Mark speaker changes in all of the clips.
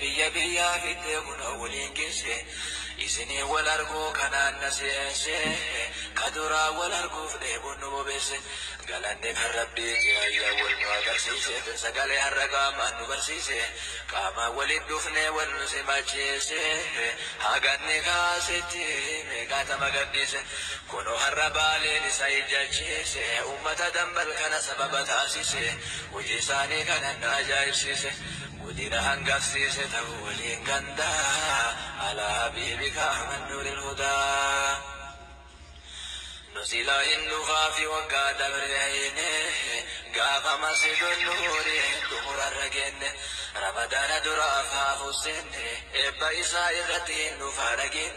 Speaker 1: biyya fidde kun waliin geesse isinii wal arguu kanaan na seesse kaduraa wal arguuf dheebuun nu bobeesse galanne kan rabbii jiraayya wal nu agarsiise sagalee har'a qaamaan nu barsiise qaama waliin dhufne wal nu simacheesse haganne kaasetti meeqaatama gaddise kunoo har'a baaleen isa ijjachiise ummata dambal kana sababa taasise hojii isaanii kanan na ajaa'ibsiise ودينا هنقفسيسة تولين قندا على حبيبك أحمد نور الهدى نزيلا إنو خافي وقاد برعينه قاف مسجد النور دمر الرقين رمضان درافا فسنه إبا إسائرتي إنو فارقين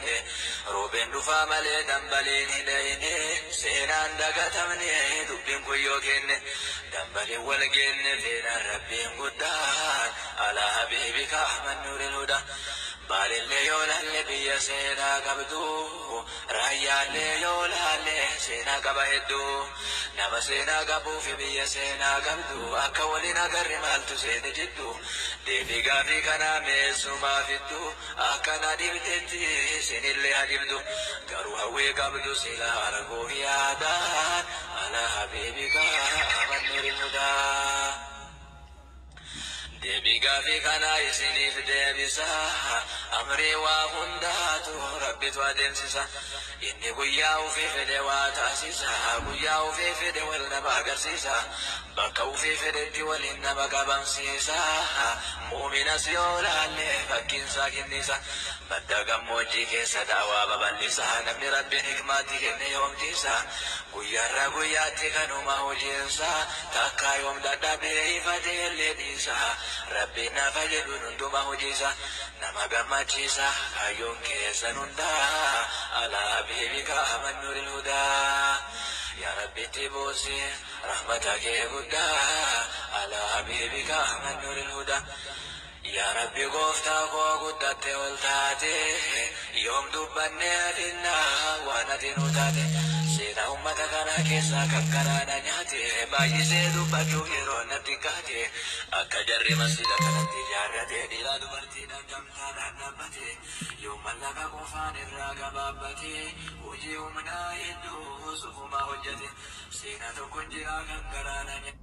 Speaker 1: روبين نفا ملي دنبالين هدين سينان دقاتمني دبين كيوكين دنبالين والقين فينا ربين قدان على حبيبك أحمد نور الهدى بالله يولا لبي سينا قبدو رايا يولا سينا قبهدو نما سينا قبو في بي سينا قبدو أكولنا قرمال تسين جدو ديبي قافي كنا ميسو ما فدو أكنا ديبتتي سين اللي هدبدو قرو هوي قبدو سيلا رقو في عدان على حبيبك أحمد نور الهدى deebii gaafii kana isiniif deebisa amrii waa hundaatu rabbitu adeemsisa inni guyyaa ufii fedhe waa taasisa guyyaa ufii fedhe wal nama agarsiisa bakka ufii fedhetti waliin nama qabamsiisa muuminas yoo laalle fakkiinsaa kennisa badda gammoojjii keessa daawaa babal'isa namni rabbiin hikmaatti kenne yoomtiisa guyyaarra guyyaatti kanuma hojiinsa takka yoom dadhabee ifatee illee dhiisa rabbi nafa jedhu hunduma hojiisa nama gammachiisa kaayyoon keessan hundaa alaa habiibika ahmad nuuril hudaa yaa rabbitti buusi rahmata kee guddaa alaa habiibika ahmad nuuril hudaa yaa rabbi gooftaa koo guddatte ol taate yoom dubbanne adinnaa waan ati nu taate seenaa ummata kana keessaa kan karaana nyaate baay'isee dubbachuuf yeroo natti kaate akka jarri masjida kanatti ijaarrate dhiiraa dubartiidhaan gamtaadhaan dhaabbate yoom mallaqa qofaan irraa gabaabbate hojii humnaa hedduu sufumaa hojjete seenaa tokko jiraa kan karaana nyaate.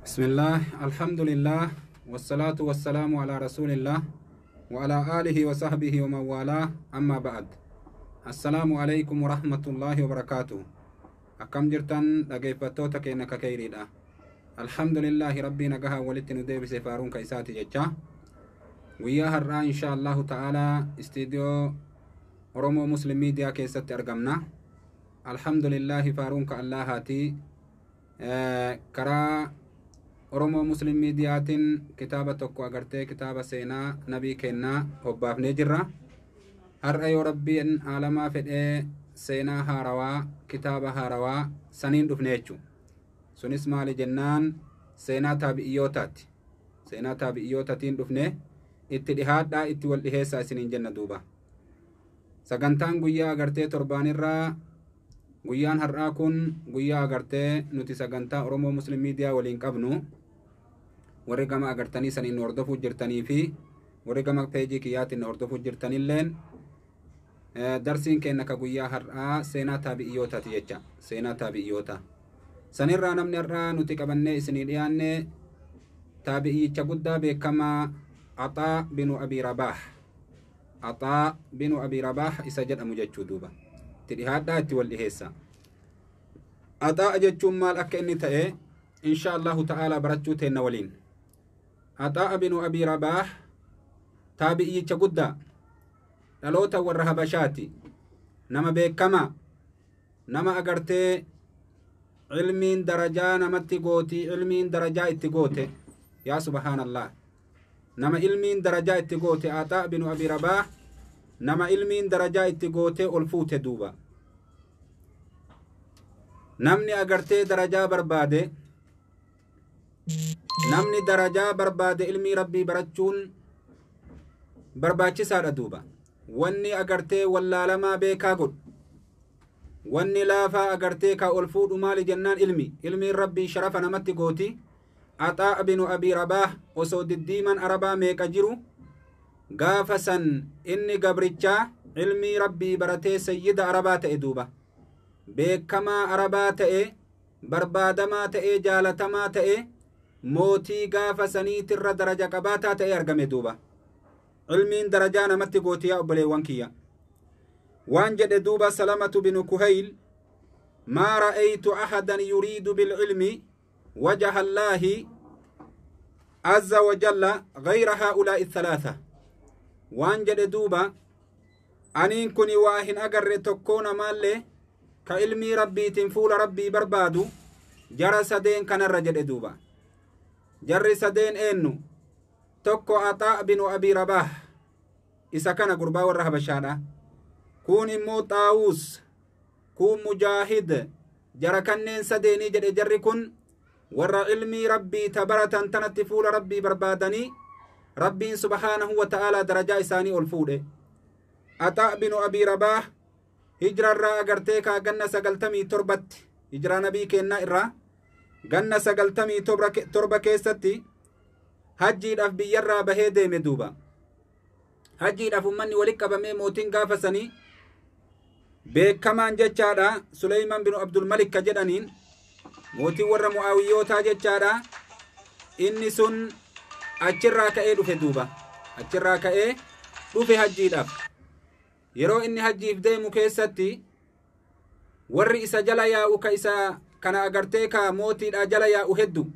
Speaker 2: بسم الله الحمد لله والصلاة والسلام على رسول الله وعلى آله وصحبه ومن والاه أما بعد السلام عليكم ورحمة الله وبركاته أكم جرتن لقيفتوتا كينك كيريدا الحمد لله ربي نقها ولتن ديب سفارون كيساتي ججا وياها الرا إن شاء الله تعالى استديو رومو مسلم ميديا كيسات أرقمنا الحمد لله فارون كالله هاتي كرا oromoo muslim miidiyaatiin kitaaba tokko agartee kitaaba seenaa nabii kennaa hobbaafnee jirra har'a yoo rabbiin aalamaa fedhee seenaa haarawaa kitaaba haarawaa saniin dhufne jechu sunis maali jennaan seenaa taabi'iyootaati seenaa taabi'iyootaatiin dhufne itti dhihaadhaa itti wal dhiheessaa isiniin jenna duuba sagantaan guyyaa agartee torbaanirraa guyyaan har'aa kun guyyaa agartee nuti sagantaa oromoo muslim miidiyaa waliin qabnu warri gama agartanii saniin hordofuu jirtanii fi warri gama peejii kiyyaatiin hordofuu jirtanilleen darsiin keenya ka guyyaa har'aa seenaa taabi'iyootaati jecha seenaa taabi'iyoota sanirraa namni har'aa nuti qabannee isinii dhiyaanne taabi'iyicha guddaa beekamaa Axaa binu Abii Rabaah Axaa binu Abii Rabaah isa jedhamu jechuu duuba itti dhihaadhaa itti wal dhiheessa Axaa jechuun maal akka inni ta'e insha Allahu ta'ala barachuu teenna waliin Axaa binu Abii Rabaah taabi'iyyicha guddaa dhaloota warra habashaati nama beekamaa nama agartee ilmiin darajaa namatti gooti ilmiin darajaa itti goote yaa subhaanallah nama ilmiin darajaa itti goote Axaa binu Abii Rabaah nama ilmiin darajaa itti goote ol fuute duuba namni agartee darajaa barbaade namni darajaa barbaade ilmii rabbii barachuun barbaachisaadha duuba wanni agartee wallaalamaa beekaa godhu wanni laafaa agartee ka ol fuudhu maali jennaan ilmiin rabbii sharafa namatti gooti Axaa binu Abii Rabaah osoo diddiiman arabaa meeqa jiru gaafa san inni gabrichaa ilmii rabbii baratee sayyida arabaa ta'e duuba beekamaa arabaa ta'e barbaadamaa ta'e jaalatamaa ta'e mootii gaafa saniitirra daraja qabaataa ta'e argame duuba ilmiin darajaa namatti gootiyaa obboleewwan kiyya waan jedhe duuba Salamatu binu Kuhayl maa ra'aytu ahadan yuriidu bilcilmi وجه الله عز وجل غير هؤلاء الثلاثة وانجد دوبا أنين كني واهن أقر تكون مالي كعلمي ربي تنفول ربي بربادو جرى سدين كان الرجل دوبا جرى سدين إنو تكو عطاء بن أبي رباح إسا كان قربا والرهب الشارع كون إمو طاووس كون مجاهد جرى كنين سديني جرى كن warra ilmii rabbii tabaratan tanatti fuula rabbii barbaadanii rabbiin subhaanahu wa ta'aalaa darajaa isaanii ol fuudhe Axaa binu Abii Rabaah hijrarraa agartee kaa ganna 97tti hijraa nabii kennaa irraa ganna 97 keessatti hajjiidhaaf biyyarraa bahee deeme duuba hajjiidhaaf ummanni walitti qabamee mootiin gaafasanii beekamaan jechaadha Suleymaan binu Abdul Malik ka jedhaniin mootii warra mu'aawiyootaa jechaadha inni sun achirraa ka'ee dhufe duuba achirraa ka'ee dhufe hajjiidhaaf yeroo inni hajjiif deemu keessatti warri isa jala yaa'u ka isa kana agartee ka mootiidha jala yaa'u heddu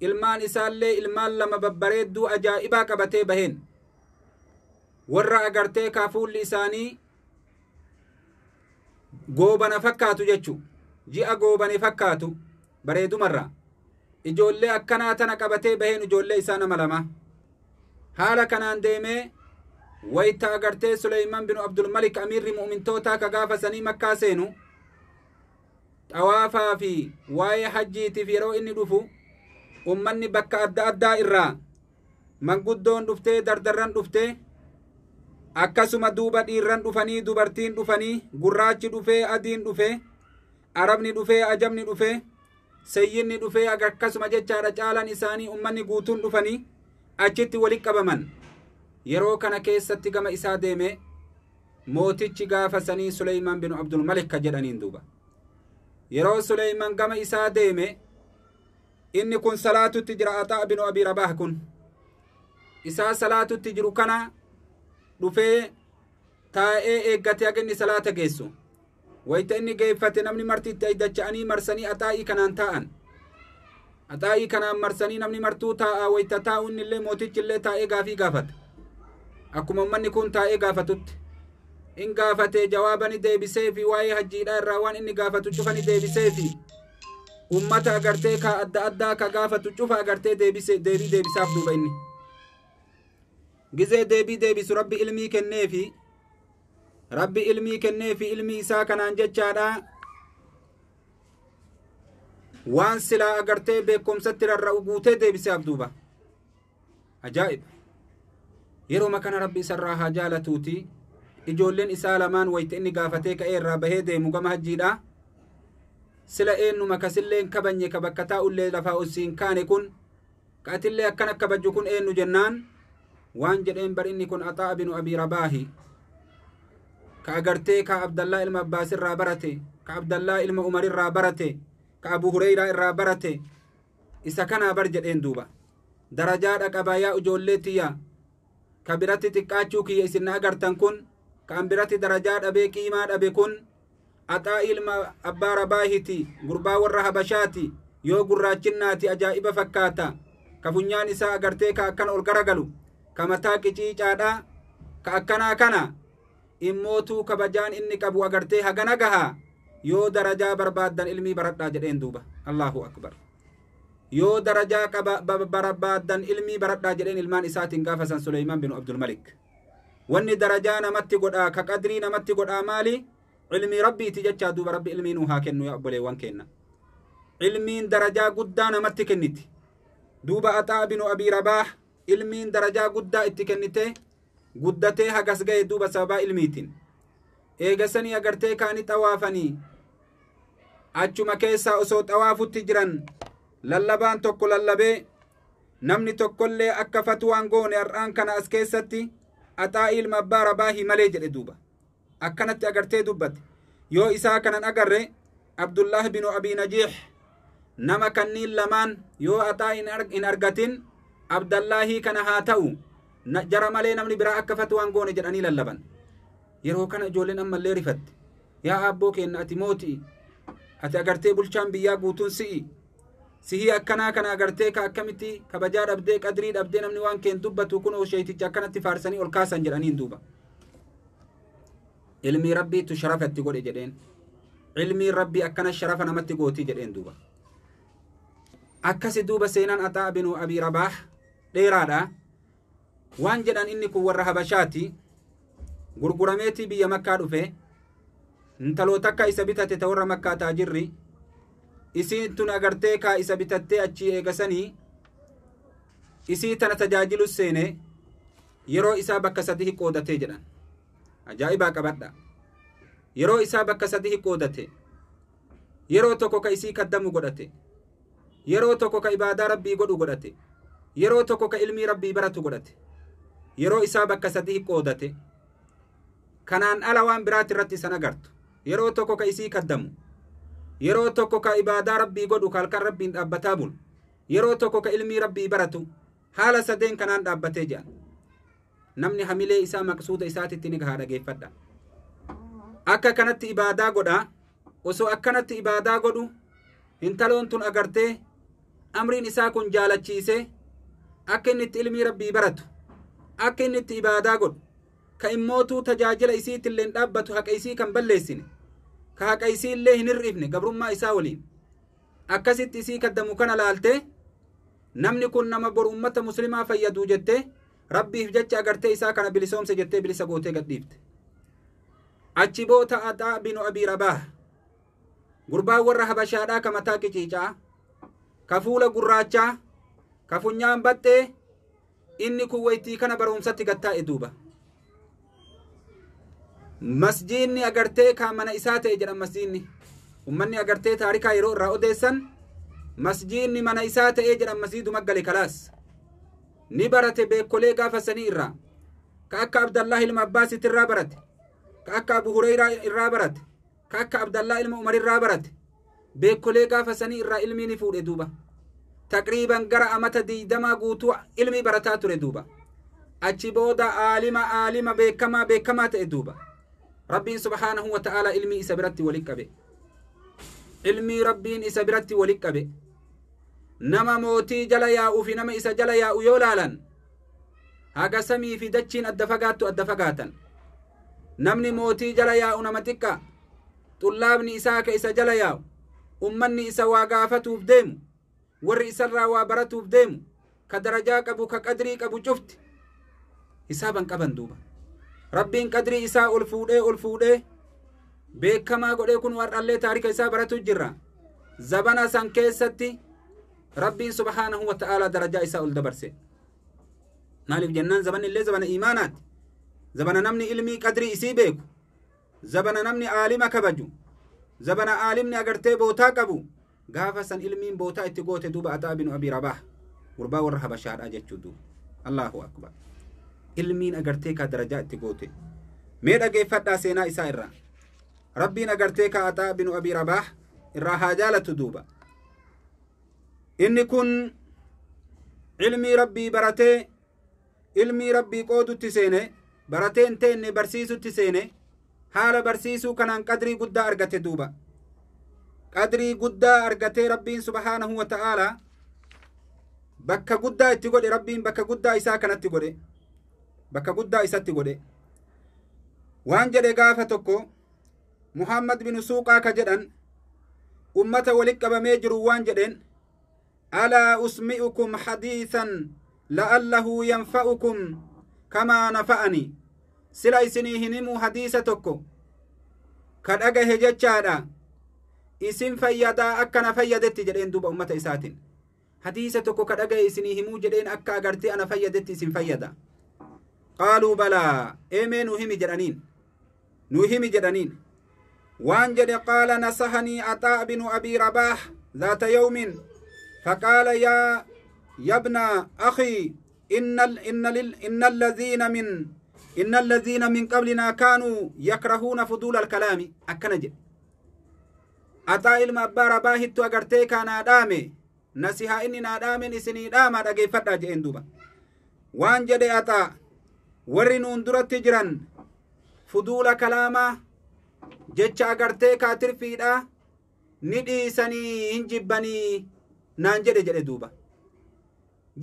Speaker 2: ilmaan isaallee ilmaan lama babbareedduu ajaa'ibaa qabatee baheen warra agartee ka fuulli isaanii goobana fakkaatu jechu ji'a goobane fakkaatu bareedumarra ijoollee akkanaa tana qabatee baheen ijoollee isaa nama lama haala kanaan deemee wayta agartee Suleymaan binu Abdul Malik amiirri mu'mintootaa ka gaafa sanii makkaa seenu xawaafaa fi waa'ee hajjiitiif yeroo inni dhufu ummanni bakka adda addaa irraa manguddoon dhuftee dardarran dhuftee akkasuma duuba dhiirran dhufanii dubartiin dhufanii gurraachi dhufee adiin dhufee arabni dhufee ajamni dhufee sayyinni dhufee akkasuma jechaadha caalan isaanii ummanni guutuun dhufanii achitti walitti qabaman yeroo kana keessatti gama isaa deeme mootichi gaafa sanii Suleymaan binu Abdul Malik ka jedhaniin duuba yeroo Suleymaan gama isaa deeme inni kun salaatutti jira Axaa binu Abii Rabaah kun isaa salaatutti jiru kana dhufee taa'ee eeggate akka inni salaata geessu wayta inni geeffate namni martitti aydacha'anii marsanii Axaa'ii kanaan taa'an Axaa'ii kanaan marsanii namni martuu taa'a wayta taa'u innillee mootichillee taa'ee gaafii gaafata akkuma ummanni kun taa'ee gaafatutti in gaafate jawaabani deebisee fi waa'ee hajjiidhaa irraa waan inni gaafatu cufani deebisee fi ummata agartee ka adda addaa ka gaafatu cufa agartee deebii deebisaaf duuba inni gizee deebii deebisu rabbi ilmii kennee fi ilmii isaa kanaan jechaadha waan silaa agartee beekumsatti rarra'u guutee deebisaaf duuba ajaa'ib yeroo makana rabbi isarraa haa jaalatuuti ijoolleen isaa lamaan wayta inni gaafatee ka'ee irraa bahee deemu gama hajjiidha sila eenyuma kasilleen kabanye ka bakka taa'ullee lafaa usiin kaane kun kaatillee akkana kabajju kun eenyu jennaan waan jedheen bar inni kun Axaa binu Abii Rabaahi ka agartee ka Abdallaa ilma Abbaas irraa barate ka Abdallaa ilma Umar irraa barate ka Abu Hureyraa irraa barate isa kanaa bar jedheen duuba darajaadha qabaa yaa ijoollee tiyya ka biratti xiqqaachuu kiyya isin agartan kun ka an biratti darajaa dhabee qiimaa dhabe kun Axaa ilma Abbaa Rabaahiti gurbaa warra Habashaati yoo gurraachinnaati ajaa'iba fakkaata ka funyaan isaa agartee ka akkan ol garagalu ka mataa qiciicaadha ka akkanaa kana immootuu kabajaan inni qabu agartee hagana gahaa yoo darajaa barbaaddan ilmii baradhaa jedheen duuba Allahu akbar yoo darajaa barbaaddan ilmii baradhaa jedheen ilmaan isaatiin gaafasan Suleymaan binu Abdul Malik wanni darajaa namatti godhaa ka qadrii namatti godhaa maali ilmii rabbiiti jechaa duuba rabbi ilmii nuu haa kennu yaa obboleewwan keenna ilmiin darajaa guddaa namatti kenniti duuba Axaa binu Abii Rabaah ilmiin darajaa guddaa itti kennite guddatee hagas ga'e duuba sababaa ilmiitiin eegasanii agartee kaani xawaafanii achuma keessaa osoo xawaafutti jiran lallabaan tokko lallabee namni tokkollee akka fatwaan goone har'aan kana as keessatti Axaa ilma abbaa Rabaahi malee jedhe duuba akkanatti agartee dubbate yoo isaa kanan agarre Abdullah bin Abi Najiih nama kanniin lamaan yoo Axaa in argatin Abdallahi kana haa ta'u jara malee namni biraa akka fatwaan goone jedhanii lallaban yeroo kana ijoolleen ammallee rifatte yaa abboo keenna ati mootii ati agartee bulchaan biyyaa guutuun sihii akkanaa kana agartee ka akkamitti kabajaa dhabdee qadrii dhabdee namni waan keen dubbatu kunoo sheeyticha akkanatti faarsanii ol kaasan jedhaniin duuba ilmi rabbiitu sharafatti godhe jedheen ilmi rabbii akkana sharafa namatti gootii jedheen duuba akkasi duuba seenaan Axaa bin Abi Rabaah dheeraadha waan jedhan inni kun warra Habashaati gurgurameetii biyya Makkaa dhufe intaloota akka isa bitate ta warra Makkaa taajirri isiin tun agartee kaa isa bitattee achi eegasanii isii tana tajaajilu seene yeroo isaa bakka sadi qoodatee jedhan ajaa'ibaa qabadha yeroo isaa bakka sadi qoodate yeroo tokko ka isii kaddamu godhate yeroo tokko ka ibaadaa rabbii godhu godhate yeroo tokko ka ilmii rabbii baratu godhate yeroo isaa bakka sadi qoodate kanaan ala waan biraati irratti san agartu yeroo tokko ka isii kaddamu yeroo tokko ka ibaadaa rabbii godhu kalkan rabbiin dhaabbataa bulu yeroo tokko ka ilmii rabbii baratu haala sadeen kanaan dhaabbatee jedhan namni hamilee isaa maqsuuda isaatitti ni gahaa dhageeffadha akka kanatti ibaadaa godha osoo akkanatti ibaadaa godhu intaloon tun agartee amriin isaa kun jaalachiise akka inni itti ilmii rabbii baratu akka inni itti ibaadaa godhu ka immootuu tajaajila isiitillee dhaabbatu haqa isii kan balleessine ka haqa isiillee hin hir'ifne gabrummaa isaa waliin akkasitti isii kaddamu kana laalte namni kun nama bor ummata muslimaa fayyaduu jette rabbiif jecha agartee isaa kana bilisoomse jettee bilisa gootee gadhiifte achi boota Axaa bin Abi Rabaah gurbaa warra Habashaadhaa ka mataa qiciicaa ka fuula gurraachaa ka funyaan baxxee inni kun waytii kana barumsatti gattaa'e duuba masjiinni agartee ka mana isaa ta'e jedhan masjiinni ummanni agartee taarikaa yeroo irraa odeessan masjiinni mana isaa ta'e jedhan masjiidu maggale kalaas ni barate beekolee gaafasanii irraa ka akka Abdallah ilma Abbaasitti irraa barate ka akka Abu Hurayraa irraa barate ka akka Abdallah ilma Umar irraa barate beekolee gaafasanii irraa ilmii ni fuudhe duuba taqriiban gara amata 20 guutuu ilmii barataa ture duuba achi booda aalima beekamaa ta'e duuba rabbiin subhaanahu wa ta'ala ilmii isa biratti walitti qabe ilmii rabbiin isa biratti walitti qabe nama mootii jala yaa'uu fi nama isa jala yaa'u yoo laalan haga samii fi dachiin adda fagaatan namni mootii jala yaa'u nama xiqqa xullaabni isaa ka isa jala yaa'u ummanni isa waa gaafatuuf deemu warri isarraa waa baratuuf deemu ka darajaa qabu ka qadrii qabu cufti hisaaban qaban duuba rabbiin qadrii isaa ol fuudhee beekamaa godhee kun warrallee taarika isaa baratu jirra zabana san keessatti rabbiin subhaanahu wa ta'ala darajaa isaa ol dabarse maaliif jennaan zabanni illee zabana iimaanaati zabana namni ilmii qadrii isii beeku zabana namni aalima kabaju zabana aalimni agartee bootaa qabu gaafa san ilmiin bootaa itti goote duuba Axaa bin Abi Rabaah gurbaa warra Habashaadhaa jechuu duuba Allahu akbar ilmiin agartee ka darajaa itti goote mee dhageeffadhaa seenaa isaa irraa rabbiin agartee ka Axaa bin Abi Rabaah irraa haa jaalatu duuba inni kun ilmii rabbii baratee ilmii rabbii qoodutti seene baratee hin teenne barsiisutti seene haala barsiisuu kanaan qadrii guddaa argate duuba qadrii guddaa argatee rabbiin subhaanahu wa ta'ala bakka guddaa itti godhe rabbiin bakka guddaa isaa kanatti godhe bakka guddaa isatti godhe waan jedhe gaafa tokko Muhammad bin Suuqaa ka jedhan ummata walitti qabamee jiru waan jedheen alaa usmi'ukum hadiisan la'allahu yanfa'ukum kamaa nafa'ani sila isinii hin himu hadiisa tokko ka dhagahe jechaadha isin fayyadaa akka na fayyadetti jedheen duuba ummata isaatiin hadiisa tokko ka dhagahe isinii himuu jedheen akka agartee ana fayyadetti isin fayyada qaaluu balaa eemee nuu himi jedhaniin waan jedhe qaala nasahanii Axaa bin Abi Rabaah zaata yawmin فقال يا ابن أخي إن الذين من قبلنا كانوا يكرهون فضول الكلام أكنج أتا إلما أبارا باهتو أغرتي كان آدامي نسيها إني نادامي إسني داما دقي فتا جئن دوبا وان جدي أتا ورنون درت جران فضول كلاما جتش أغرتي كاتر فيدا ندي سني هنجبني نانجد جدي دوبا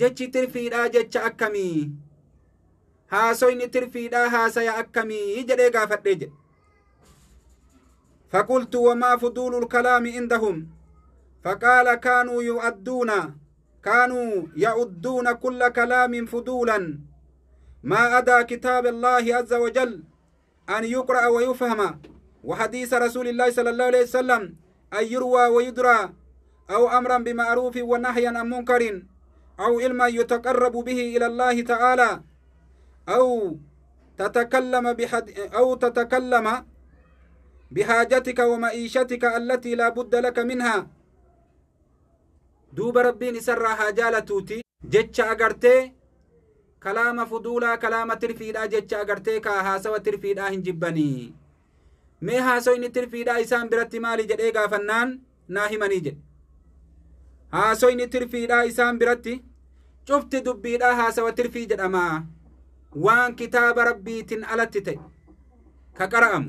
Speaker 2: jechi tirfiidhaa jecha akkamii haasoyni tirfiidhaa haasaya akkamii jedhee gaafadhee jedhe فقلت وما فضول الكلام عندهم فقال كانوا يعدون كل كلام فضولا ما أدى كتاب الله عز وجل أن يقرأ ويفهم وحديث رسول الله صلى الله عليه وسلم أن يروى ويدرى أو أمرا بمعروف ونهيا عن منكر أو علما يتقرب به إلى الله تعالى أو تتكلم بحاجتك ومعيشتك التي لا بد لك منها دوب ربي نسرها جالتوتي جتش أغرتي كلام فضولا كلام ترفيدا جتش أغرتي كهاسو ترفيدا هنجبني مي هاسو إني ترفيدا إسان برت مالي جديقا فنان ناهمني جد هاسو إني ترفيدا إسان برتي شفت دبيدا هاسو ترفيدا أما وان كتاب ربي تنألتتي كقرأم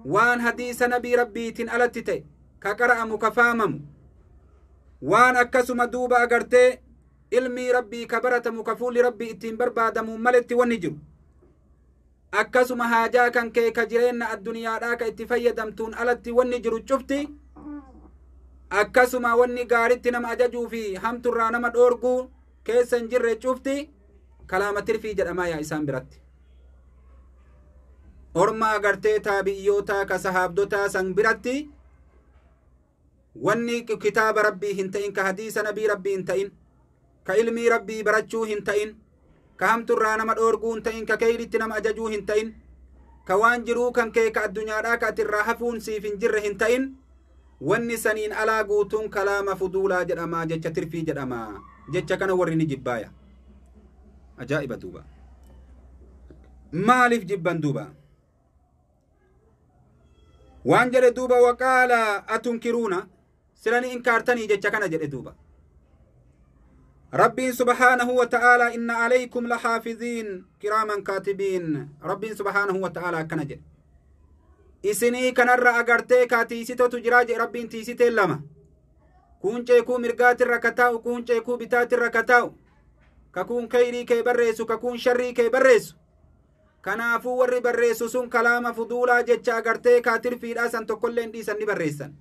Speaker 2: وان حديث نبي ربي تنألتتي كقرأم كفامم وان أكسم دوبا أغرتي علمي ربي كبرتم كفول ربي اتين بربادم ملت ونجر أكسم هاجا كان كي كجرين الدنيا راك اتفيدمتون ألت ونجر شفتي أكسم وني غارت نم أججو في هم ترى نم دورقو كيسن جر شفتي كلام ترفي جرما يا إسان برت أرما أغرتي تابعيوتا كصحابدوتا سن برتي wanni kitaaba rabbii hin ta'in ka hadiisa nabii rabbii hin ta'in ka ilmii rabbii barachuu hin ta'in ka hamturraa nama dhoorguu hin ta'in ka keeyritti nama ajajuu hin ta'in ka waan jiruu kan kee ka addunyaadhaa ka atirraa hafuun siif hin jirre hin ta'in wanni saniin alaa guutuun kalaama fuduulaa jedhamaa jecha tirfii jedhamaa jecha kana warri ni jibbaaya ajaa'iba duuba maaliif jibban duuba waan jedhe duuba waqaala atunkiruuna سلاني إنكارتني جتشكنا جدوبا ربي سبحانه وتعالى إن عليكم لحافظين كراما كاتبين ربي سبحانه وتعالى كنجد إسني كنر أغرتي كاتيسيتو تجراج ربي تيسيتي لما كونجيكو مرقات الركتاو كونجيكو بتات الركتاو ككون كيري كي بريسو ككون شري كي بريسو كنافو ور بريسو سن كلام فضولا جتشا أغرتي كاتر في راسن تقلن دي سن بريسن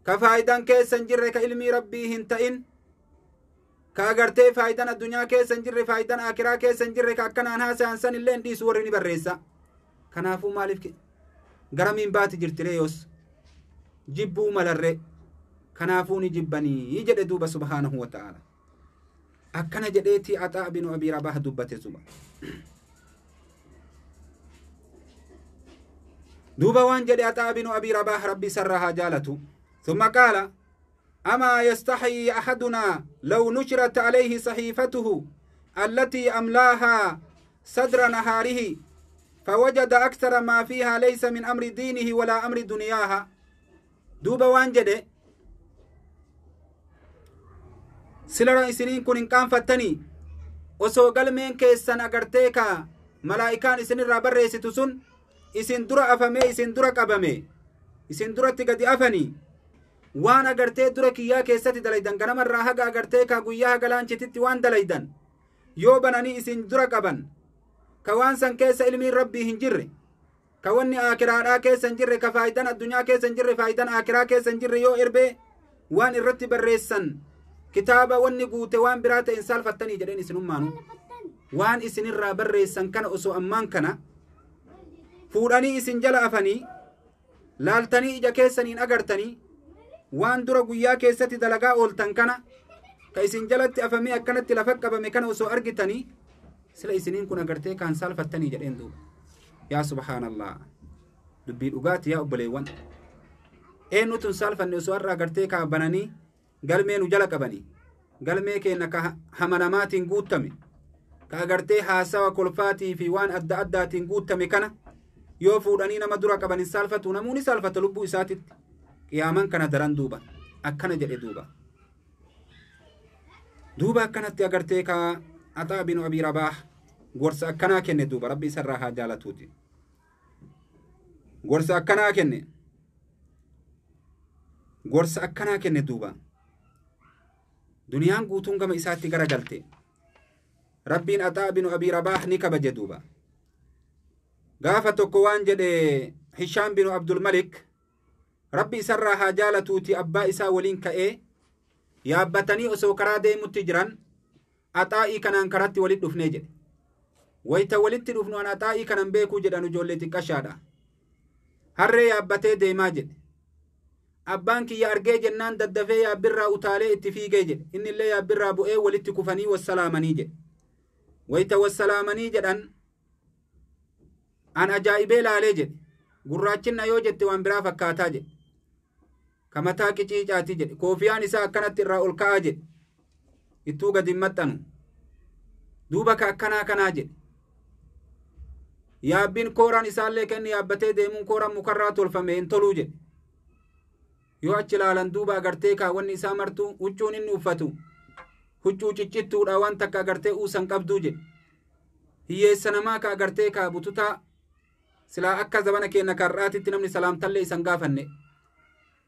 Speaker 2: كفايدان كيسن جر كعلمي ربي هنتئن كاغرتي فايدان الدنيا كيسن جر فايدان آخرة كيسن جر كاكنا ناس أنسان اللين دي سورني بريسا كنافو مالف غرامين بات جرتريوس جبو ملر كنافو نجبني يجد دوبا سبحانه وتعالى أكنا جديتي عطاء بن أبي رباح دوبة زبا دوبا وان جدي عطاء بن أبي رباح ربي سرها جالته ثم قال أما يستحي أحدنا لو نشرت عليه صحيفته التي أملاها صدر نهاره فوجد أكثر ما فيها ليس من أمر دينه ولا أمر دنياها دوبا وانجد سلرا إسنين كن كان فتني وسو قلمين كيسان أغرتيكا ملائكان إسن الرابر ريستسون إسن درا أفمي إسن درا قبمي إسن درا تقدي أفني waan agartee dura kiyyaa keessatti dalaydan ganamarraa haga agartee ka guyyaa haga laanchititti waan dalaydan yoo bananii isin dura qaban ka waan san keessa ilmiin rabbii hin jirre ka wanni aakiraadhaa keessa hin jirre ka faayidan addunyaa keessa hin jirre faayidan aakiraa keessa hin jirre yoo irbee waan irratti barreessan kitaaba wanni guute waan biraa ta'in saalfattanii jedheen isinummaanu waan isinirraa barreessan kana osoo ammaan kana fuudhanii isin jala afanii laaltanii ija keessaniin agartanii waan dura guyyaa keessatti dalagaa ooltan kana ka isin jalatti afamee akkanatti lafa qabame kana osoo argitanii sila isiniin kun agartee kaan saalfattanii jedheen duuba yaa subhaanallah dubbii dhugaati yaa obboleewwan eenyutun saalfanne osoo har'a agartee kaa bananii galmee nu jala qabanii galmee keenya ka hamanamaatiin guutame ka agartee haasawa kolfaatii fi waan adda addaatiin guutame kana yoo fuudhanii nama dura qaban hin saalfatu namuuni saalfata lubbuu isaatitti qiyaaman kana daran duuba akkana jedhe duuba akkanatti agartee ka Axaa binu Abii Rabaah gorsa akkanaa kenne duuba rabbi isarraa haa jaalatuuti gorsa akkanaa kenne duuba duniyaan guutuun gama isaatti garagalte rabbiin Axaa binu Abii Rabaah ni kabaje duuba gaafa tokko waan jedhe Hishaam binu Abdul Malik rabbi isarraa haa jaalatuuti abbaa isaa waliin ka'ee yaabbatanii osoo karaa deemutti jiran Axaa'ii kanaan karatti walit dhufnee jedhe wayta walitti dhufnu an Axaa'ii kanan beekuu jedhan ijoollee xiqqashaadha harree yaabbatee deemaa jedhe abbaan kiyya argee jennaan daddafee yaabbirraa utaalee itti fiigee jedhe inni illee yaabbirraa bu'ee walitti kufanii wassalaamanii jedhe wayta wassalaamanii jedhan an ajaa'ibee laalee jedhe gurraachinna yoo jette waan biraa fakkaataa jedhe kamataa qiciicaati jedhe koofiyaan isaa akkanatti irraa ol ka'aa jedhe ittuu gadi hin maxxanu duuba ka akkanaa kanaa jedhe yaabbiin kooraan isaallee kenni yaabbatee deemuun kooraan mukarraa tolfame hin toluu jedhe yoo achi ilaalan duuba agartee kaawwanni isaa martuu huccuun inni uffatu huccuu ciccittuudha waan takka agartee uusan qabduu jedhe hiyyeessa namaa ka agartee kaa bututaa silaa akka zabana keenya karraatitti namni salaamtallee isan gaafanne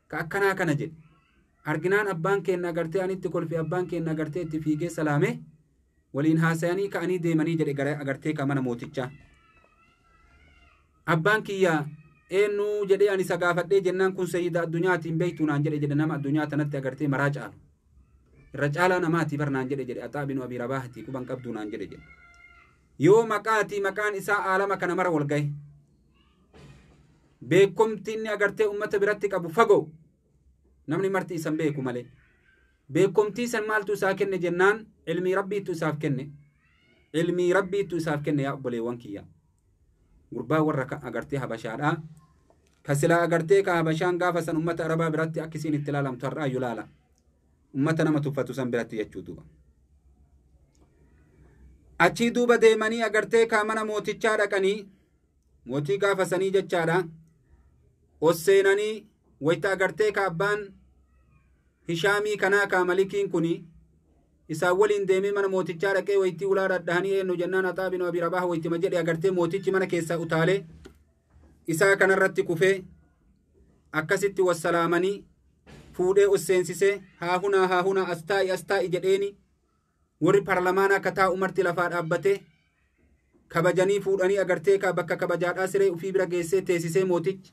Speaker 2: ka akkanaa kana jedhe arginaan abbaan keenya agartee anitti kolfi abbaan keenya agartee itti fiigee salaame waliin haasayanii ka'anii deemanii jedhe gara agartee ka mana mootichaa abbaan kiyya eenyu jedhee ani isa gaafadhee jennaan kun sayyida addunyaatiin beektuu naan jedhe nama addunyaa tanatti agartee maraa caalu irra caalaa namaati barnaan jedhe Axaa binu Abii Rabaahati quban qabduu naan jedhe yoo maqaan isaa aalama kana mara wal gahe beekumti inni agartee ummata biratti qabu fagoo namni marti isan beeku malee beekumtii san maaltu isaa kenne jennaan ilmii rabbiitu isaaf kenne yaa obboleewwan kiyya gurbaa warra agartee habashaadhaa ka silaa agartee ka habashaan gaafa san ummata arabaa biratti akkisiin itti ilaalamtu har'aa yulaala ummata nama tuffatu san biratti jechuu duuba achii duuba deemanii agartee ka mana mootichaa dhaqanii mootii gaafa sanii jechaadha osseenanii wayta agartee ka abbaan Hishaamii kanaa ka malikiin kuni isaan waliin deemee mana mootichaa dhaqee waytii ulaa dhadhahanii eenyu jennaan Axaa binu Abii Rabaah waytima jedhe agartee mootichi mana keessaa utaalee isaa kanarratti kufee akkasitti wassalaamanii fuudhee osseensisee haahunaa astaa'i jedheeni warri parlamaanaa akka taa'u marti lafaa dhaabbatee kabajanii fuudhanii agartee ka bakka kabajaadhaa siree ufii bira geessee teessisee mootichi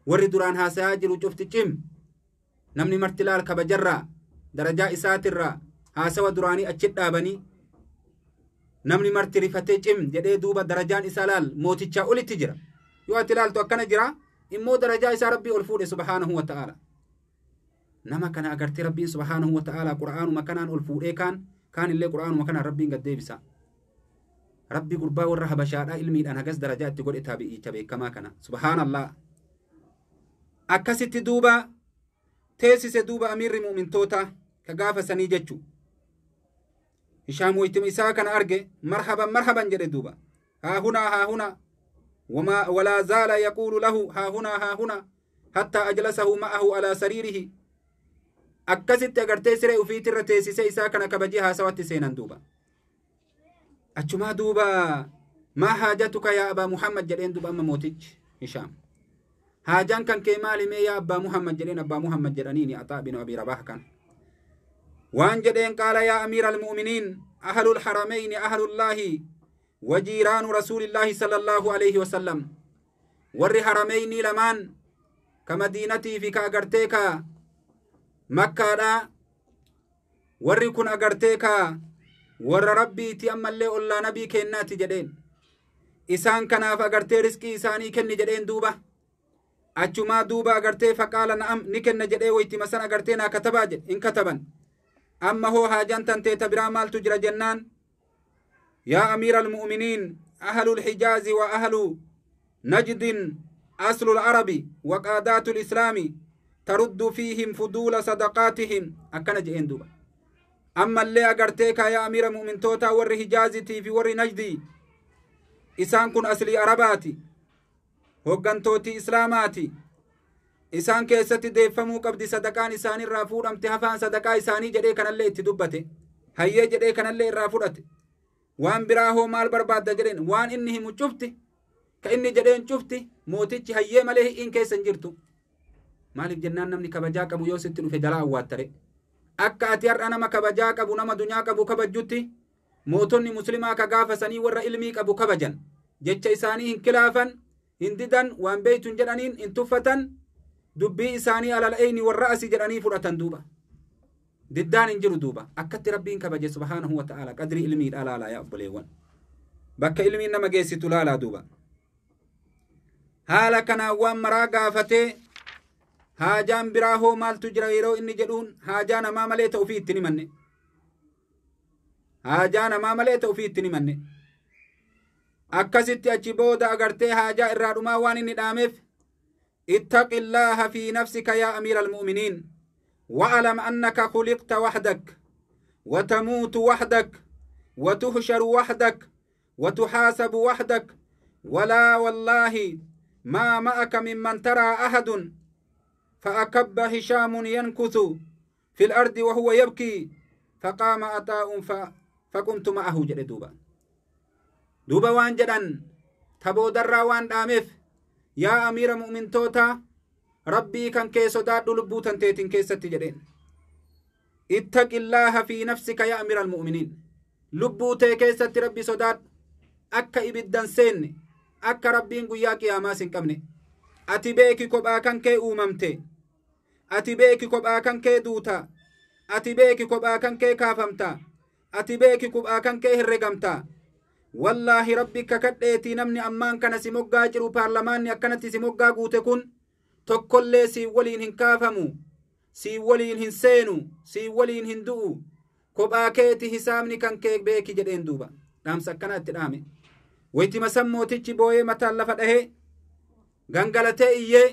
Speaker 2: warri duraan haasayaa jiru cufti cim namni marti laal kabajarraa darajaa isaatirraa haasawa duraanii achit dhaabanii namni marti rifatee cim jedhee duuba darajaan isaa laal mootichaa olitti jira yoo ati laaltu akkana jira immoo darajaa isaa rabbii ol fuudhe subhaanahu wa ta'ala nama kana agartee rabbiin subhaanahu wa ta'ala qura'aanuma kanaan ol fuudhee kaan illee qura'aanuma kanaan rabbiin gaddeebisa rabbi gurbaa warra habashaadhaa ilmiidhaan hagas darajaa itti godhe taabi'icha beekamaa kana subhaanallah akkasitti duuba teessise duuba amiirri mu'mintoota ka gaafa sanii jechu Hishaam waytima isaa kana arge marhaban jedhe duuba haahunaa ولا زال يقول له ها هنا حتى أجلسه معه على سريره أكست أغرتي سري وفيت الرتيسي سيسا كان كبجيها سوات سينان دوبا أجما دوبا ما حاجتك يا أبا محمد جلين دوبا أما موتج هشام حاجان كان كمالي مي يا أبا محمد جلين أبا محمد جلانيني أطاء بن أبي رباح كان وان جلين قال يا أمير المؤمنين أهل الحرمين أهل الله وجيران رسول الله صلى الله عليه وسلم ور حرمين لمان كمدينتي في كأغرتيكا مكة دا ور كن أغرتيكا ور ربي تيام اللي أولا نبي كناتي جدين إسان كنا فأغرتي رزقي إساني كن جدين دوبا أجما دوبا أغرتي فقال نعم نكن جدين ويتي مسان أغرتينا كتبا جد إن كتبا أما هو حاجان تنتي تبرا مال تجرى جنان يا أمير المؤمنين أهل الحجاز وأهل نجد أصل العرب وقادات الإسلام ترد فيهم فضول صدقاتهم أكنا جئين دوبا أما اللي أغرتيك يا أمير المؤمن توتا ور هجازتي في ور نجدي إسان كن أصلي عرباتي هوغان توتي إسلاماتي إسان كيستي ديفمو قبدي صدقان إسان الرافور امتحفان صدقاء إساني جدي كان اللي اتدبته هيا جدي كان اللي الرافورت وان براهو مال برباد جدين وان إنه مجفتي كإني جدين شفتي موتيتي هيا مليه إن كيسن جرتو مالك جنان نمني كبجاك أبو يوسف في جلاء واتري أكا أتيار أنا ما كبجاك أبو نما دنياك أبو كبجوتي موتوني مسلمة كغافة سني ور إلميك أبو كبجن جتش إساني انكلافا هنددان وان بيت جرانين انتفتا دبي إساني على الأين والرأس جراني فرأتن دوبا ددان انجرو دوبا أكت ربين كبجي سبحانه وتعالى قدري إلمي الألا لا يأبليون بك إلمي نما جيسي تلالا دوبا هالا كان وان مرا غافتي هاجان براهو مال تجريرو إني جدون هاجان ما ملي توفيت نمني هاجان ما ملي توفيت نمني أكسيت أجيبودا أغرتي هاجا إرادوما وان إني دامف اتق الله في نفسك يا أمير المؤمنين واعلم أنك خلقت وحدك وتموت وحدك وتحشر وحدك وتحاسب وحدك ولا والله ما معك ممن ترى أحد فأكب هشام ينكث في الأرض وهو يبكي فقام أتاء فقمت معه جد دوبا وان جدن تبو درا وان دامف يا أمير مؤمن توتا ربي كان كيسو داد لبوتا تيتين كيستي جدين اتق الله في نفسك يا أمير المؤمنين لبوتي كيستي ربي صداد أكا إبدان سين أكا ربين قياك يا ماسين كمني أتي بيكي كوبا كان كي أوممتي أتي بيكي كوبا كان كي دوتا أتي بيكي كوبا كان كي كافمتا أتي بيكي كوبا كان كي هرقمتا والله ربك كديتي نمني أمان كان سيموغا جرو بارلماني أكنتي سيموغا قوتكون tokkollee si waliin hin kaafamu si waliin hin seenu si waliin hin du'u kophaa keeti hisaabni kan kee beeki jedheen duuba dhaamsa akkana itti dhaame wayti masan mootichi booyee mataan lafa dhahee gangalatee iyyee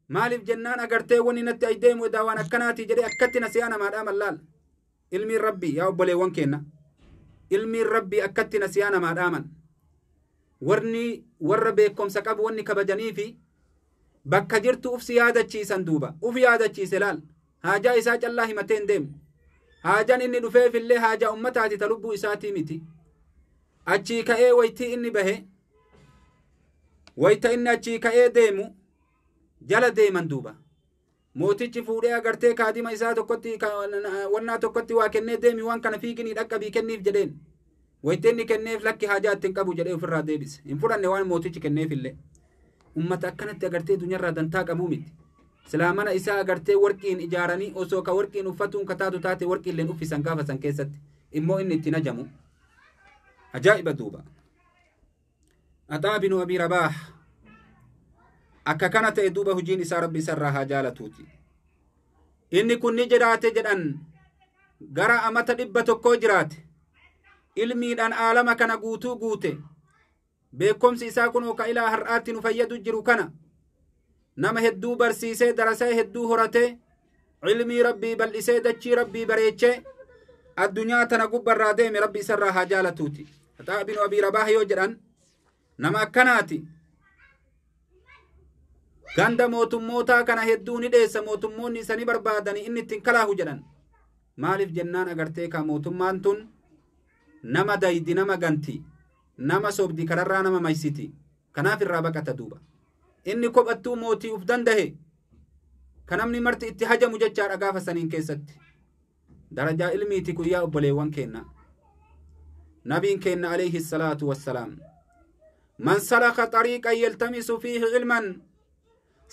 Speaker 2: maaliif jennaan agartee wani natti aydeemu edaa waan akkanaati jedhe akkatti na siyaa namaadhaa mallaal ilmiin rabbii yaa obboleewwan keenna ilmiin rabbii akkatti na siyaa namaadhaa man warra beekomsa qabu wanni kabajanii fi bakka jirtu ufsi yaadachiisan duuba uf yaadachiise laal haajaa isaa callaa himateen deem haajaan inni dhufeefillee haajaa ummataati ta lubbuu isaatii miti achii ka'ee waytii inni bahe wayta inni achii ka'ee deemu jala deeman duuba mootichi fuudhee agartee kaadima isaa tokkotti wannaa tokkotti waa kennee deemi waan kana fiiginii dhaqqabii kenniif jedheen wayta inni kenneef lakki haajaa ittiin qabu jedhee ofirraa deebise hin fudhanne waan mootichi kenneefillee ummata akkanatti agartee dunyarraa dantaa qabuu miti silaamana isaa agartee warqiin ijaaranii osoo ka warqiin uffatuun kataatu taate warqiilleen uffisan gaafa san keessatti immoo inni itti najamu ajaa'iba duuba Axaa binu Abii Rabaah akka kana ta'e duuba hojiin isaa rabbi isarraa haa jaalatuuti inni kun ni jiraate jedhan gara amata 100 jiraate ilmiidhaan aalama kana guutuu guute beekomsi isaa kunoo ka ilaa har'aatti nu fayyadu jiru kana nama hedduu barsiisee darasee hedduu horatee ilmii rabbii bal'isee dachii rabbii bareechee addunyaa tana gubbarraa deeme rabbi isarraa haa jaalatuuti Axaa binu Abii Rabaah yoo jedhan nama akkanaati ganda mootummootaa kana hedduu ni dheessa mootummoonni isanii barbaadanii inni ittiin kalaahu jedhan maaliif jennaan agartee ka mootummaan tun nama daydi nama ganti nama sobdi kararraa nama maysiti kanaaf irraa baqata duuba inni kophattuu mootii uf dandahe kanamni marti itti hajamu jechaadha gaafa saniin keessatti darajaa ilmiiti kun yaa obboleewwan keenna nabiin keenna alayhi salaatu wassalaam man salaka xariiqan yaltamisu fiihi ilman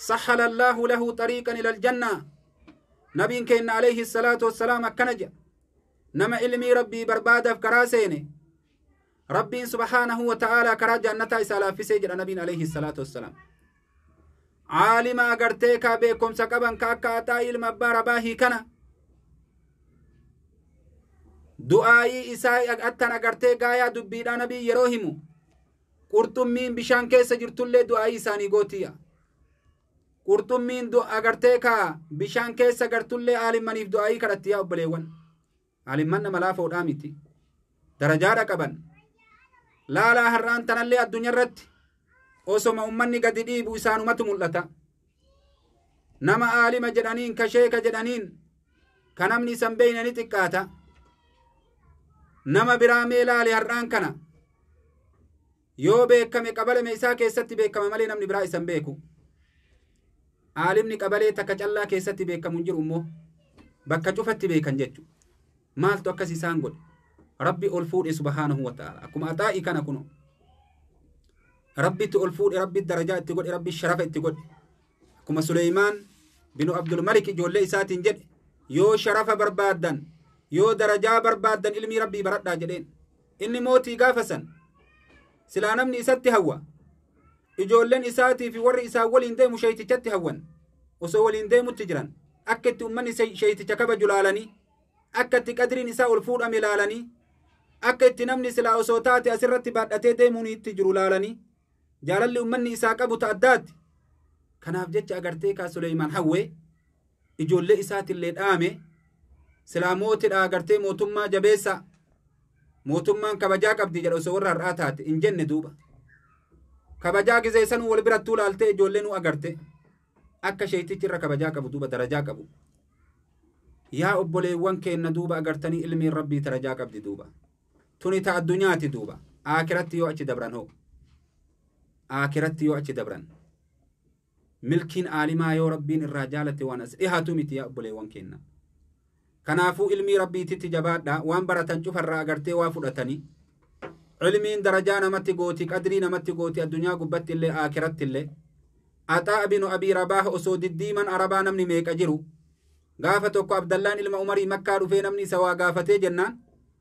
Speaker 2: sahala allaahu lahu xariiqan ila aljanna nabiin keenna alayhi salaatu wassalaam akkana jedha nama ilmii rabbii barbaadaaf karaa seene rabbiin subhaanahu wa ta'aalaa karaa jannataa isaa laaffisee jedha nabiin alayhi salaatu wassalaam caalima agartee kaa beekomsa qaban ka akka Axaa ilma Abbaa Rabaahii kana du'aayii isaa attan agartee gaayaa dubbiidhaa nabii yeroo himu qurxummiin bishaan keessa jirtullee du'aayii isaanii gootiya qurxummiin agartee ka bishaan keessa gartullee aalimmaniif du'aayii kadhatti yaa obboleewwan. Aalimman nama laafoodhaa miti. Darajaadha qaban. Laalaa har'aan tanallee addunyaa irratti osoma ummanni gadi dhiibu isaanumatu mul'ata. Nama aalima jedhaniin ka sheeka jedhaniin ka namni isan beeyne ni xiqqaata. Nama biraa mee laali har'aan kana yoo beekame qabalame isaa keessatti beekama malee namni biraa isan beeku. Aalimni qabalee takka callaa keessatti beekamu hin jiru immoo bakka cufatti beekan jechuudha. Maaltu akkas isaan godhe? Rabbi ol fuudhe subhaanahu wa ta'ala. Akkuma Axaa'ii kana kuno rabbitti ol fuudhe, rabbi darajaa itti godhe, rabbi sharafa itti godhe. Akkuma Suleymaan binu Abdul Malik ijoollee isaatiin jedhe yoo sharafa barbaaddan yoo darajaa barbaaddan ilmii rabbii baradhaa jedheen. Inni mootii gaafa san silaa namni isatti hawwa. Ijoolleen isaatii fi warri isaa waliin deemu sheeytichatti hawwan. Osoo waliin deemutti jiran akka itti ummanni sheeyticha kabaju laalanii, akka itti qadriin isaa ol fuudhame laalanii, akka itti namni silaa osoo taate asirratti baadhatee deemuun itti jiru laalanii, jaalalli ummanni isaa qabu ta'addaatti. Kanaaf jecha agartee kaa Suleymaan hawwee ijoollee isaatillee dhaame silaa mootidha agartee mootummaa jabeessa mootummaan kabajaa qabdi jedha osoo warra har'aa taate hin jenne duuba. Kabajaa gizee sanuu wal birattuu laaltee ijoollee nu agarte akka sheeytichi irra kabajaa qabu duuba darajaa qabu. Yaa obboleewwan keenna duuba agartanii ilmiin rabbii darajaa qabdi duuba. Tuni ta addunyaati duuba. Aakiratti yoo achi dabran hoo. Aakiratti yoo achi dabran. Milkiin aalimaa yoo rabbiin irraa jaalate waan as dhihaatu miti yaa obboleewwan keenna. Kanaafuu ilmii rabbiititti jabaadha waan baratan cufarraa agartee waa fudhatanii. Ilmiin darajaa namatti gooti, qadrii namatti gooti addunyaa gubbatti illee aakiratti illee. Axaa binu Abii Rabaah osoo diddiiman Arabaa namni meeqa jiru. Gaafa tokko Abdallaan ilma Umarii Makkaa dhufee namni isa waa gaafatee jennaan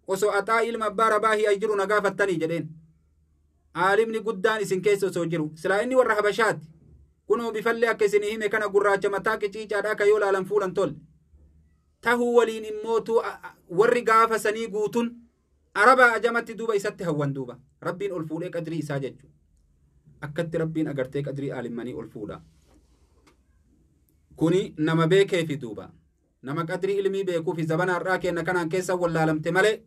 Speaker 2: osoo Axaa ilma Abbaa Rabaahii ay jiru na gaafattanii jedheen. Aalimni guddaan isin keessa osoo jiru silaa inni warra Habashaati. Kunoo bifallee akka isin hime kana gurraacha mataa qiciicaadhaa ka yoo laalan fuulan tolle. Tahuu waliin immootu warri gaafa sanii guutun Arabaa ajamatti duuba isatti hawwan duuba. Rabbiin ol fuudhee qadrii isaa jechuudha. Akkatti rabbiin agartee qadrii aalimmanii ol fuudha. Kuni nama beekee fi duuba. Nama qadrii ilmii beekuu fi zabana har'aa kenna kanaan keessa wallaalamte malee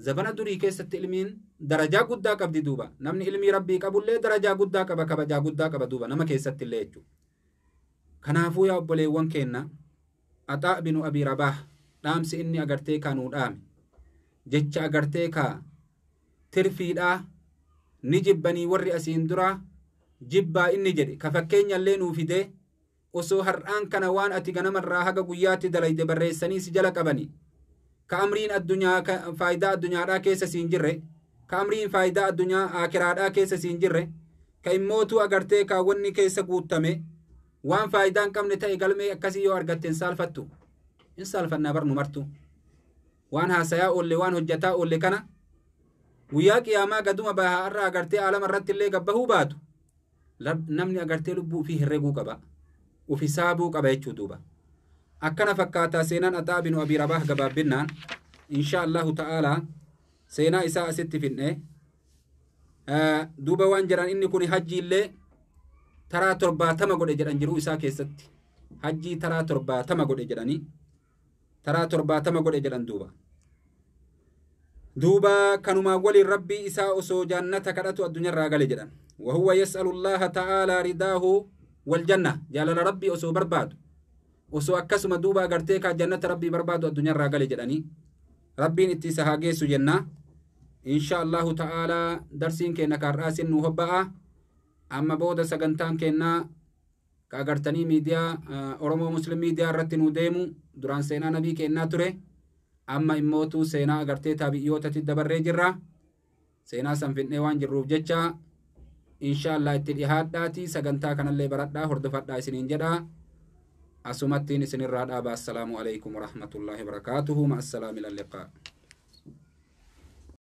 Speaker 2: zabana durii keessatti ilmiin darajaa guddaa qabdi duuba. Namni ilmii rabbii qabullee darajaa guddaa qaba, kabajaa guddaa qaba duuba nama keessatti illee jechuudha. Kanaafuu yaa obboleewwan keenna Axaa binu Abii Rabaah dhaamsi inni agartee kaanuu dhaame. Jecha agartee kaa tirfiidhaa ni jibbanii warri asiin duraa jibbaa inni jedhe ka fakkeenyallee nuu fidee osoo har'aan kana waan ati ganamarraa haga guyyaatti dalayde barreessanii si jala qabanii ka amriin addunyaa faayidaa addunyaadhaa keessa siin jirre ka amriin faayidaa addunyaa aakiraadhaa keessa siin jirre ka immootuu agartee kaa wanni keessa guuttame waan faayidaan qabne ta'e galmee akkasii yoo argatte hin saalfattu hin saalfannaa barnu martu waan haasayaa oolle waan hojjataa oolle kana guyyaa qiyaamaa gaduma bahaa irraa agartee aalama irratti illee gabbahuu baatu namni agartee lubbuu fi herreguu qaba ufi saabuu qaba jechuu duuba. Akkana fakkaataa seenaan Axaa binu Abii Rabaah gabaabbinnaan insha Allahu ta'aalaa seenaa isaa asitti finne duuba waan jedhan inni kun hajjii illee taraa 70 godhe jedhan jiruu isaa keessatti hajjii taraa 70 godhe jedhanii taraa 70 godhe jedhan duuba kanumaa waliin rabbii isaa osoo jannata kadhatu addunyaarraa gale jedhan وهو يسأل الله تعالى رداه والجنة جلال ربي أسو برباد أسو أكسم دوبا قرتيكا جنة ربي برباد الدنيا راقل جداني ربي اتساها جيسو جنة إن شاء الله تعالى درسين كينا كارآس نوهبا أما بودا سقنتان كينا كاقرتني ميديا أورمو مسلم ميديا رتنو ديمو دران سينا نبي كينا تري أما إموتو سينا قرتيتا بيوتا تدبر ريجرا سينا سنفتني وان جروف جتشا إن شاء الله اتدهاد داتي سقنتا كان اللي بردا هردفت دا سنين جدا أسمتين سنين رادا السلام عليكم ورحمة الله وبركاته مع السلام إلى اللقاء